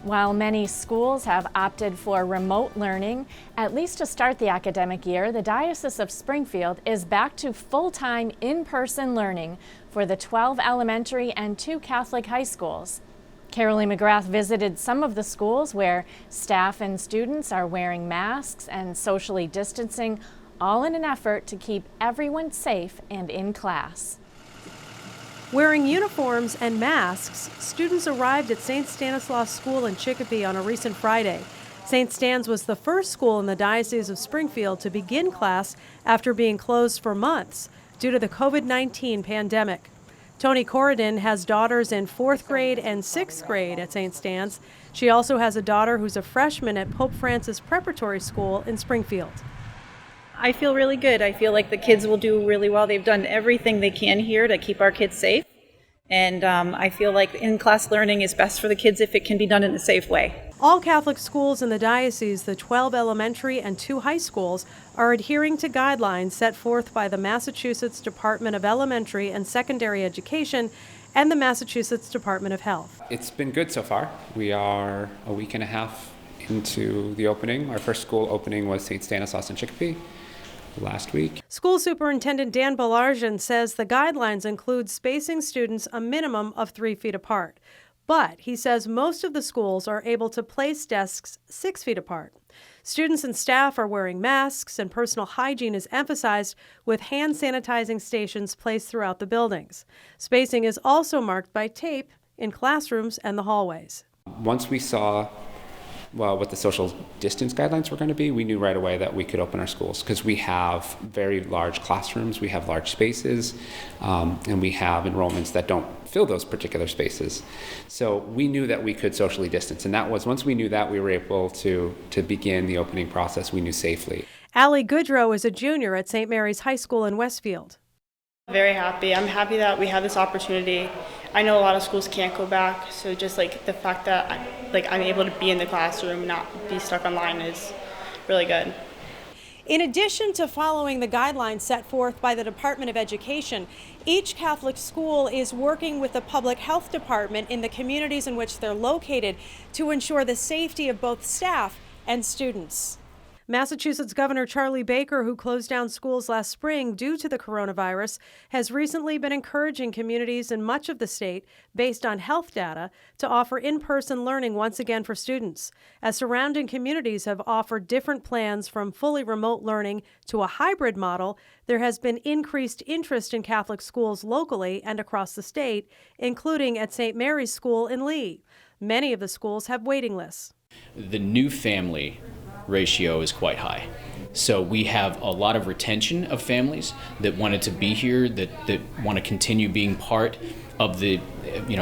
While many schools have opted for remote learning, at least to start the academic year, the Diocese of Springfield is back to full-time in-person learning for the 12 elementary and 2 Catholic high schools. CAROLEE McGrath visited some of the schools where staff and students are wearing masks and socially distancing, all in an effort to keep everyone safe and in class. Wearing uniforms and masks, students arrived at St. Stanislaus School in Chicopee on a recent Friday. St. Stan's was the first school in the Diocese of Springfield to begin class after being closed for months due to the COVID-19 pandemic. Toni Corridon has daughters in 4th grade and 6th grade at St. Stan's. She also has a daughter who's a freshman at Pope Francis Preparatory School in Springfield. I feel really good. I feel like the kids will do really well. They've done everything they can here to keep our kids safe. And I feel like in-class learning is best for the kids if it can be done in a safe way. All Catholic schools in the diocese, the 12 elementary and 2 high schools, are adhering to guidelines set forth by the Massachusetts Department of Elementary and Secondary Education and the Massachusetts Department of Health. It's been good so far. We are a week and a half into the opening. Our first school opening was St. Stanislaus in Chicopee last week. School Superintendent Dan Balarjian says the guidelines include spacing students a minimum of 3 feet apart. But he says most of the schools are able to place desks 6 feet apart. Students and staff are wearing masks, and personal hygiene is emphasized with hand sanitizing stations placed throughout the buildings. Spacing is also marked by tape in classrooms and the hallways. Once we saw what the social distance guidelines were going to be, we knew right away that we could open our schools because we have very large classrooms, we have large spaces, and we have enrollments that don't fill those particular spaces. So we knew that we could socially distance, and that was, once we knew that, we were able to begin the opening process, we knew safely. Allie Goodrow is a junior at St. Mary's High School in Westfield. Very happy. I'm happy that we have this opportunity. I know a lot of schools can't go back, so just like the fact that I'm able to be in the classroom, not be stuck online, is really good. In addition to following the guidelines set forth by the Department of Education, each Catholic school is working with the public health department in the communities in which they're located to ensure the safety of both staff and students. Massachusetts Governor Charlie Baker, who closed down schools last spring due to the coronavirus, has recently been encouraging communities in much of the state, based on health data, to offer in-person learning once again for students. As surrounding communities have offered different plans from fully remote learning to a hybrid model, there has been increased interest in Catholic schools locally and across the state, including at St. Mary's School in Lee. Many of the schools have waiting lists. The new family ratio is quite high. So we have a lot of retention of families that wanted to be here, that want to continue being part of the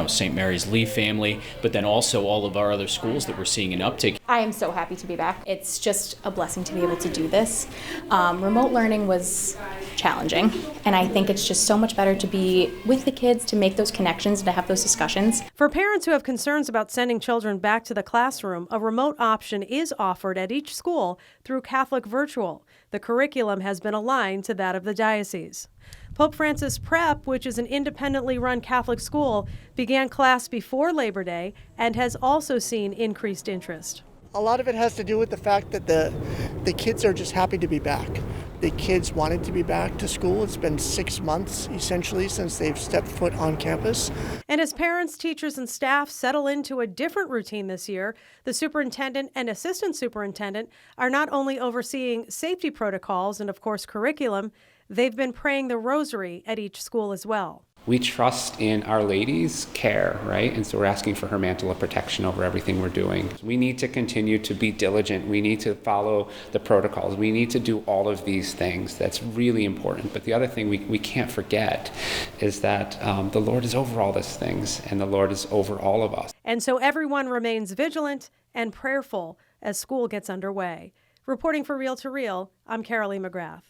St. Mary's Lee family, but then also all of our other schools that we're seeing an uptick. I am so happy to be back. It's just a blessing to be able to do this. Remote learning was challenging, and I think it's just so much better to be with the kids, to make those connections, to have those discussions. For parents who have concerns about sending children back to the classroom, a remote option is offered at each school through Catholic Virtual. The curriculum has been aligned to that of the diocese. Pope Francis Prep, which is an independently run Catholic school, began class before Labor Day and has also seen increased interest. A lot of it has to do with the fact that the kids are just happy to be back. The kids wanted to be back to school. It's been 6 months, essentially, since they've stepped foot on campus. And as parents, teachers, and staff settle into a different routine this year, the superintendent and assistant superintendent are not only overseeing safety protocols and, of course, curriculum, they've been praying the rosary at each school as well. We trust in Our Lady's care, right? And so we're asking for her mantle of protection over everything we're doing. We need to continue to be diligent. We need to follow the protocols. We need to do all of these things. That's really important. But the other thing we can't forget is that the Lord is over all these things, and the Lord is over all of us. And so everyone remains vigilant and prayerful as school gets underway. Reporting for Reel to Reel, I'm CAROLEE McGrath.